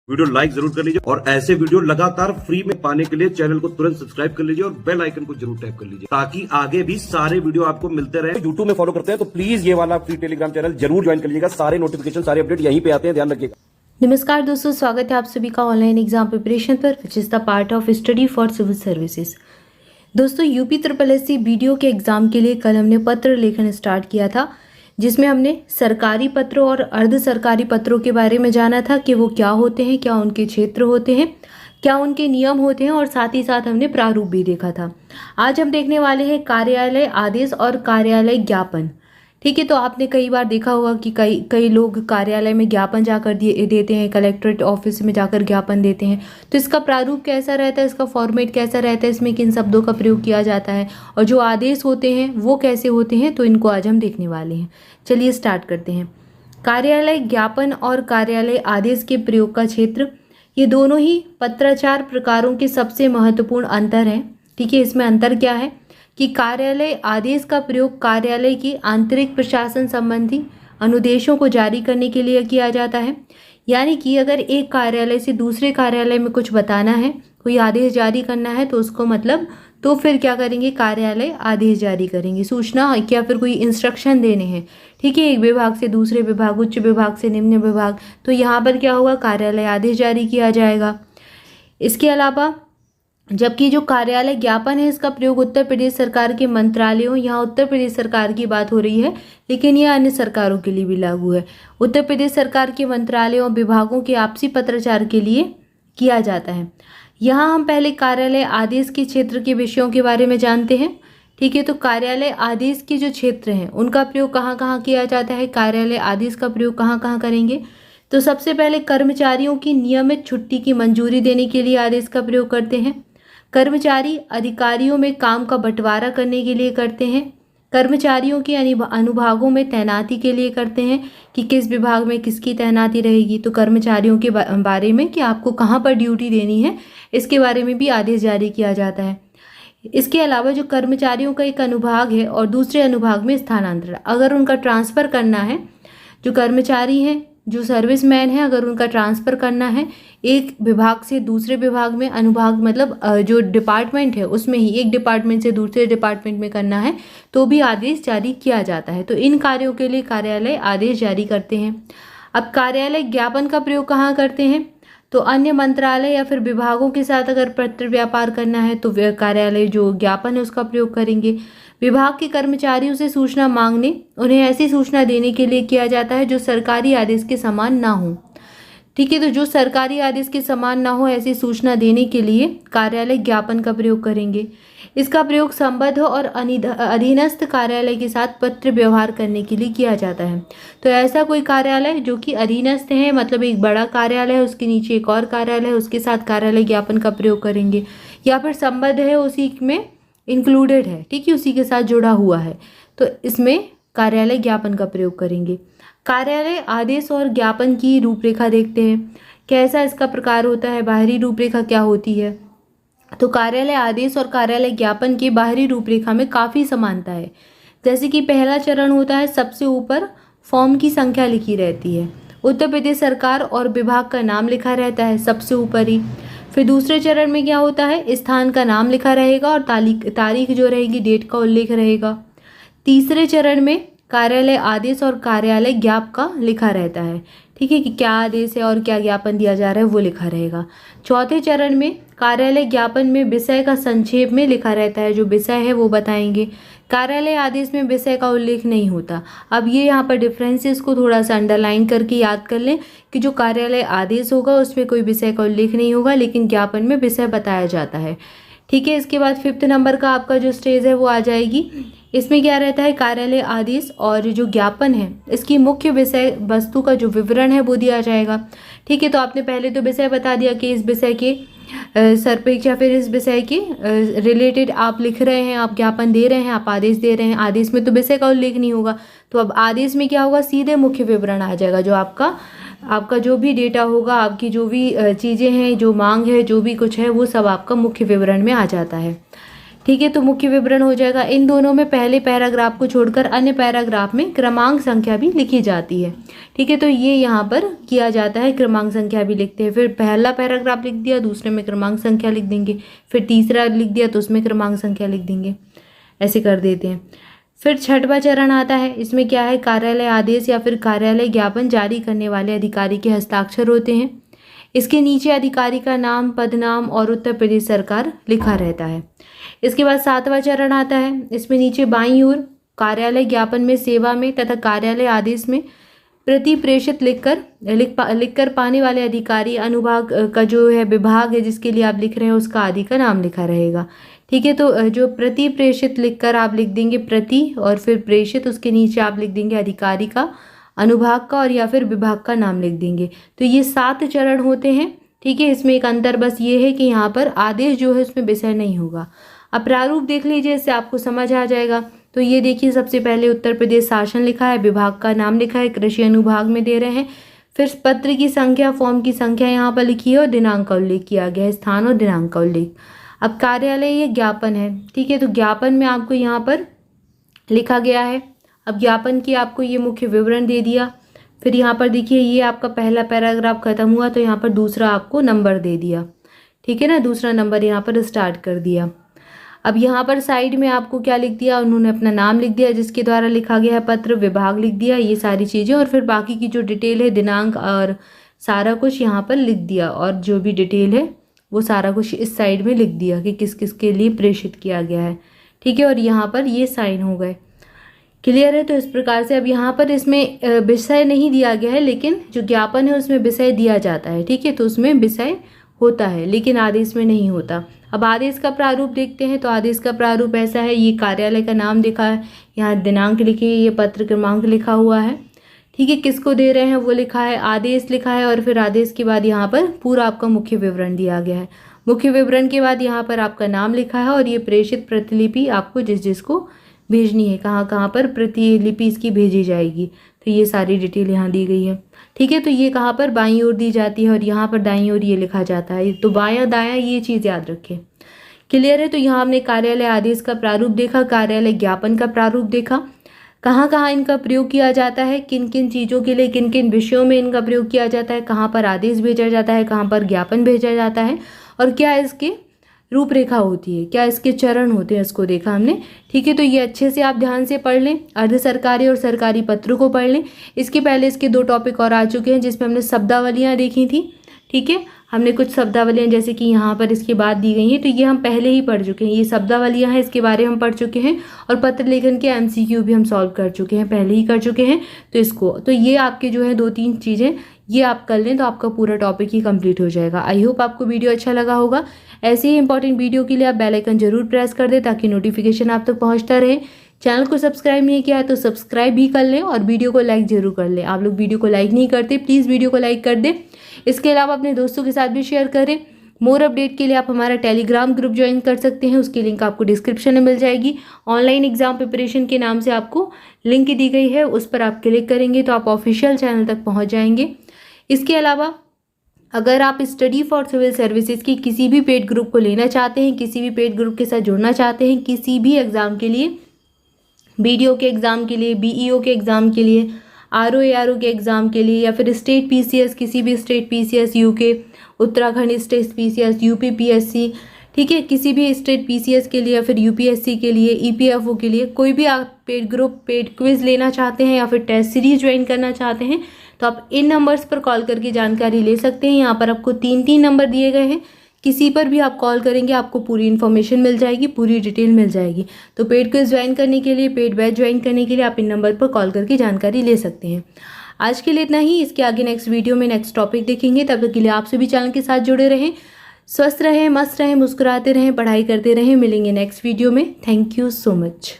Video like जरूर कर लीजिए और ऐसे वीडियो लगातार फ्री में पाने के लिए चैनल को तुरंत सब्सक्राइब कर लीजिए और बेल आइकन को जरूर टैप कर लीजिए ताकि आगे भी सारे वीडियो आपको मिलते रहे। यूट्यूब में फॉलो करते हैं तो प्लीज ये वाला फ्री टेलीग्राम चैनल जरूर ज्वाइन कर लीजिएगा। सारे नोटिफिकेशन सारे अपडेट यहीं पे आते हैं, ध्यान रखिएगा। नमस्कार दोस्तों, स्वागत है आप सभी का ऑनलाइन एग्जाम प्रिपरेशन पर, which is the part of study for civil services. दोस्तों, यूपी SSS बीडीओ के एग्जाम के लिए कल हमने पत्र लेखन स्टार्ट किया था, जिसमें हमने सरकारी पत्रों और अर्ध सरकारी पत्रों के बारे में जाना था कि वो क्या होते हैं, क्या उनके क्षेत्र होते हैं, क्या उनके नियम होते हैं, और साथ ही साथ हमने प्रारूप भी देखा था। आज हम देखने वाले हैं कार्यालय आदेश और कार्यालय ज्ञापन। ठीक है, तो आपने कई बार देखा होगा कि कई लोग कार्यालय में ज्ञापन जाकर देते हैं, कलेक्ट्रेट ऑफिस में जाकर ज्ञापन देते हैं। तो इसका प्रारूप कैसा रहता है, इसका फॉर्मेट कैसा रहता है, इसमें किन शब्दों का प्रयोग किया जाता है, और जो आदेश होते हैं वो कैसे होते हैं, तो इनको आज हम देखने वाले हैं। चलिए स्टार्ट करते हैं। कार्यालय ज्ञापन और कार्यालय आदेश के प्रयोग का क्षेत्र, ये दोनों ही पत्राचार प्रकारों के सबसे महत्वपूर्ण अंतर हैं। ठीक है, इसमें अंतर क्या है कि कार्यालय आदेश का प्रयोग कार्यालय की आंतरिक प्रशासन संबंधी अनुदेशों को जारी करने के लिए किया जाता है। यानी कि अगर एक कार्यालय से दूसरे कार्यालय में कुछ बताना है, कोई आदेश जारी करना है, तो उसको तो फिर क्या करेंगे, कार्यालय आदेश जारी करेंगे। सूचना या फिर कोई इंस्ट्रक्शन देने हैं, ठीक है, एक विभाग से दूसरे विभाग, उच्च विभाग से निम्न विभाग, तो यहाँ पर क्या होगा, कार्यालय आदेश जारी किया जाएगा। इसके अलावा जबकि जो कार्यालय ज्ञापन है, इसका प्रयोग उत्तर प्रदेश सरकार के मंत्रालयों, यहाँ उत्तर प्रदेश सरकार की बात हो रही है, लेकिन यह अन्य सरकारों के लिए भी लागू है। उत्तर प्रदेश सरकार के मंत्रालयों विभागों के आपसी पत्राचार के लिए किया जाता है। यहाँ हम पहले कार्यालय आदेश के क्षेत्र के विषयों के बारे में जानते हैं। ठीक है, तो कार्यालय आदेश के जो क्षेत्र हैं उनका प्रयोग कहाँ कहाँ किया जाता है, कार्यालय आदेश का प्रयोग कहाँ कहाँ करेंगे। तो सबसे पहले कर्मचारियों की नियमित छुट्टी की मंजूरी देने के लिए आदेश का प्रयोग करते हैं। कर्मचारी अधिकारियों में काम का बंटवारा करने के लिए करते हैं। कर्मचारियों के अनुभागों में तैनाती के लिए करते हैं कि किस विभाग में किसकी तैनाती रहेगी। तो कर्मचारियों के बारे में कि आपको कहाँ पर ड्यूटी देनी है, इसके बारे में भी आदेश जारी किया जाता है। इसके अलावा जो कर्मचारियों का एक अनुभाग है और दूसरे अनुभाग में स्थानांतरण, अगर उनका ट्रांसफ़र करना है, जो कर्मचारी हैं, जो सर्विसमैन है, अगर उनका ट्रांसफ़र करना है एक विभाग से दूसरे विभाग में, अनुभाग मतलब जो डिपार्टमेंट है उसमें ही एक डिपार्टमेंट से दूसरे डिपार्टमेंट में करना है, तो भी आदेश जारी किया जाता है। तो इन कार्यों के लिए कार्यालय आदेश जारी करते हैं। अब कार्यालय ज्ञापन का प्रयोग कहाँ करते हैं, तो अन्य मंत्रालय या फिर विभागों के साथ अगर पत्र व्यापार करना है तो कार्यालय जो ज्ञापन है उसका प्रयोग करेंगे। विभाग के कर्मचारियों से सूचना मांगने, उन्हें ऐसी सूचना देने के लिए किया जाता है जो सरकारी आदेश के समान ना हो। ठीक है, तो जो सरकारी आदेश के समान ना हो, ऐसी सूचना देने के लिए कार्यालय ज्ञापन का प्रयोग करेंगे। इसका प्रयोग संबद्ध और अधीनस्थ कार्यालय के साथ पत्र व्यवहार करने के लिए किया जाता है। तो ऐसा कोई कार्यालय जो कि अधीनस्थ है, मतलब एक बड़ा कार्यालय है, उसके नीचे एक और कार्यालय है, उसके साथ कार्यालय ज्ञापन का प्रयोग करेंगे, या फिर संबद्ध है, उसी में इंक्लूडेड है, ठीक है, उसी के साथ जुड़ा हुआ है, तो इसमें कार्यालय ज्ञापन का प्रयोग करेंगे। कार्यालय आदेश और ज्ञापन की रूपरेखा देखते हैं, कैसा इसका प्रकार होता है, बाहरी रूपरेखा क्या होती है। तो कार्यालय आदेश और कार्यालय ज्ञापन की बाहरी रूपरेखा में काफ़ी समानता है। जैसे कि पहला चरण होता है, सबसे ऊपर फॉर्म की संख्या लिखी रहती है, उत्तर प्रदेश सरकार और विभाग का नाम लिखा रहता है सबसे ऊपर ही। फिर दूसरे चरण में क्या होता है, स्थान का नाम लिखा रहेगा और तारीख जो रहेगी, डेट का उल्लेख रहेगा। तीसरे चरण में कार्यालय आदेश और कार्यालय ज्ञाप का लिखा रहता है, ठीक है, कि क्या आदेश है और क्या ज्ञापन दिया जा रहा है वो लिखा रहेगा। चौथे चरण में कार्यालय ज्ञापन में विषय का संक्षेप में लिखा रहता है, जो विषय है वो बताएंगे। कार्यालय आदेश में विषय का उल्लेख नहीं होता। अब ये यहाँ पर डिफरेंसेस को थोड़ा सा अंडरलाइन करके याद कर लें कि जो कार्यालय आदेश होगा उसमें कोई विषय का उल्लेख नहीं होगा, लेकिन ज्ञापन में विषय बताया जाता है। ठीक है, इसके बाद 5th नंबर का आपका जो स्टेज है वो आ जाएगी। इसमें क्या रहता है, कार्यालय आदेश और जो ज्ञापन है इसकी मुख्य विषय वस्तु का जो विवरण है वो दिया जाएगा। ठीक है, तो आपने पहले तो विषय बता दिया कि इस विषय के सरपेक्ष या फिर इस विषय के रिलेटेड आप लिख रहे हैं, आप ज्ञापन दे रहे हैं, आप आदेश दे रहे हैं। आदेश में तो विषय का उल्लेख नहीं होगा, तो अब आदेश में क्या होगा, सीधे मुख्य विवरण आ जाएगा, जो आपका जो भी डेटा होगा, आपकी जो भी चीज़ें हैं, जो मांग है, जो भी कुछ है, वो सब आपका मुख्य विवरण में आ जाता है। ठीक है, तो मुख्य विवरण हो जाएगा। इन दोनों में पहले पैराग्राफ को छोड़कर अन्य पैराग्राफ में क्रमांक संख्या भी लिखी जाती है। ठीक है, तो ये यहाँ पर किया जाता है, क्रमांक संख्या भी लिखते हैं। फिर पहला पैराग्राफ लिख दिया, दूसरे में क्रमांक संख्या लिख देंगे, फिर तीसरा लिख दिया तो उसमें क्रमांक संख्या लिख देंगे, ऐसे कर देते हैं। फिर छठवां चरण आता है, इसमें क्या है, कार्यालय आदेश या फिर कार्यालय ज्ञापन जारी करने वाले अधिकारी के हस्ताक्षर होते हैं। इसके नीचे अधिकारी का नाम, पदनाम और उत्तर प्रदेश सरकार लिखा रहता है। इसके बाद सातवां चरण आता है, इसमें नीचे बाईं ओर कार्यालय ज्ञापन में, सेवा में तथा कार्यालय आदेश में प्रति प्रेषित लिखकर पाने वाले अधिकारी, अनुभाग का जो है विभाग है जिसके लिए आप लिख रहे हैं उसका आदि का नाम लिखा रहेगा। ठीक है, तो जो प्रति प्रेषित लिखकर आप लिख देंगे प्रति और फिर प्रेषित, उसके नीचे आप लिख देंगे अधिकारी का, अनुभाग का और या फिर विभाग का नाम लिख देंगे। तो ये 7 चरण होते हैं। ठीक है, इसमें एक अंतर बस ये है कि यहाँ पर आदेश जो है उसमें विषय नहीं होगा। अब प्रारूप देख लीजिए, इससे आपको समझ आ जाएगा। तो ये देखिए, सबसे पहले उत्तर प्रदेश शासन लिखा है, विभाग का नाम लिखा है, कृषि अनुभाग में दे रहे हैं। फिर पत्र की संख्या, फॉर्म की संख्या यहाँ पर लिखी है और दिनांक का उल्लेख किया गया है, स्थान और दिनांक का उल्लेख। अब कार्यालय ये ज्ञापन है। ठीक है, तो ज्ञापन में आपको यहाँ पर लिखा गया है। अब ज्ञापन की आपको ये मुख्य विवरण दे दिया। फिर यहाँ पर देखिए, ये आपका पहला पैराग्राफ खत्म हुआ तो यहाँ पर दूसरा आपको नंबर दे दिया। ठीक है ना, दूसरा नंबर यहाँ पर स्टार्ट कर दिया। अब यहाँ पर साइड में आपको क्या लिख दिया, उन्होंने अपना नाम लिख दिया जिसके द्वारा लिखा गया है पत्र, विभाग लिख दिया, ये सारी चीज़ें, और फिर बाकी की जो डिटेल है, दिनांक और सारा कुछ यहाँ पर लिख दिया, और जो भी डिटेल है वो सारा कुछ इस साइड में लिख दिया कि किस किस के लिए प्रेषित किया गया है। ठीक है, और यहाँ पर ये साइन हो गए। क्लियर है? तो इस प्रकार से अब यहाँ पर इसमें विषय नहीं दिया गया है, लेकिन जो ज्ञापन है उसमें विषय दिया जाता है। ठीक है, तो उसमें विषय होता है लेकिन आदेश में नहीं होता। अब आदेश का प्रारूप देखते हैं। तो आदेश का प्रारूप ऐसा है, ये कार्यालय का नाम लिखा है, यहाँ दिनांक लिखी है, ये पत्र क्रमांक लिखा हुआ है। ठीक है, किसको दे रहे हैं वो लिखा है, आदेश लिखा है, और फिर आदेश के बाद यहाँ पर पूरा आपका मुख्य विवरण दिया गया है। मुख्य विवरण के बाद यहाँ पर आपका नाम लिखा है और ये प्रेषित प्रतिलिपि आपको जिसको भेजनी है, कहाँ कहाँ पर प्रतिलिपि इसकी भेजी जाएगी, तो ये सारी डिटेल यहाँ दी गई है। ठीक है, तो ये कहाँ पर बाईं ओर दी जाती है और यहाँ पर दाईं ओर ये लिखा जाता है। तो बायां दायां ये चीज़ याद रखें। क्लियर है? तो यहाँ हमने कार्यालय आदेश का प्रारूप देखा, कार्यालय ज्ञापन का प्रारूप देखा, कहाँ कहाँ इनका प्रयोग किया जाता है, किन किन चीज़ों के लिए, किन किन विषयों में इनका प्रयोग किया जाता है, कहाँ पर आदेश भेजा जाता है, कहाँ पर ज्ञापन भेजा जाता है, और क्या इसके रूपरेखा होती है, क्या इसके चरण होते हैं, इसको देखा हमने। ठीक है, तो ये अच्छे से आप ध्यान से पढ़ लें, अर्ध सरकारी और सरकारी पत्रों को पढ़ लें। इसके पहले इसके 2 टॉपिक और आ चुके हैं जिसमें हमने शब्दावलियाँ देखी थी। ठीक है, हमने कुछ शब्दावलियाँ जैसे कि यहाँ पर इसके बाद दी गई हैं, तो ये हम पहले ही पढ़ चुके हैं। ये शब्दावलियाँ हैं, इसके बारे में हम पढ़ चुके हैं, और पत्र लेखन के MCQ भी हम सॉल्व कर चुके हैं, पहले ही कर चुके हैं। तो ये आपके जो है 2-3 चीज़ें ये आप कर लें तो आपका पूरा टॉपिक ही कंप्लीट हो जाएगा। आई होप आपको वीडियो अच्छा लगा होगा। ऐसे ही इंपॉर्टेंट वीडियो के लिए आप बेल आइकन जरूर प्रेस कर दें ताकि नोटिफिकेशन आप तक पहुंचता रहे। चैनल को सब्सक्राइब नहीं किया है तो सब्सक्राइब भी कर लें और वीडियो को लाइक जरूर कर लें। आप लोग वीडियो को लाइक नहीं करते, प्लीज़ वीडियो को लाइक कर दें। इसके अलावा अपने दोस्तों के साथ भी शेयर करें। मोर अपडेट के लिए आप हमारा टेलीग्राम ग्रुप ज्वाइन कर सकते हैं, उसकी लिंक आपको डिस्क्रिप्शन में मिल जाएगी। ऑनलाइन एग्जाम प्रिपरेशन के नाम से आपको लिंक दी गई है, उस पर आप क्लिक करेंगे तो आप ऑफिशियल चैनल तक पहुँच जाएंगे। इसके अलावा अगर आप स्टडी फॉर सिविल सर्विसेज की किसी भी पेड ग्रुप को लेना चाहते हैं, किसी भी पेड ग्रुप के साथ जुड़ना चाहते हैं, किसी भी एग्ज़ाम के लिए, BDO के एग्ज़ाम के लिए, BEO के एग्ज़ाम के लिए, RO ARO के एग्ज़ाम के लिए, या फिर स्टेट PCS, किसी भी state PCS, UK, Uttarakhand state PCS, UP PSC, ठीक है, किसी भी स्टेट PCS के लिए या फिर UPSC के लिए, EPFO के लिए, कोई भी आप पेड ग्रुप, पेड क्विज़ लेना चाहते हैं या फिर टेस्ट सीरीज ज्वाइन करना चाहते हैं तो आप इन नंबर्स पर कॉल करके जानकारी ले सकते हैं। यहाँ पर आपको 3 नंबर दिए गए हैं, किसी पर भी आप कॉल करेंगे आपको पूरी इन्फॉर्मेशन मिल जाएगी, पूरी डिटेल मिल जाएगी। तो पेड क्विज ज्वाइन करने के लिए, पेड बैच ज्वाइन करने के लिए आप इन नंबर पर कॉल करके जानकारी ले सकते हैं। आज के लिए इतना ही। इसके आगे नेक्स्ट वीडियो में नेक्स्ट टॉपिक देखेंगे। तब तक के लिए आप सभी चैनल के साथ जुड़े रहें, स्वस्थ रहें, मस्त रहें, मुस्कुराते रहें, पढ़ाई करते रहें। मिलेंगे नेक्स्ट वीडियो में। Thank you so much.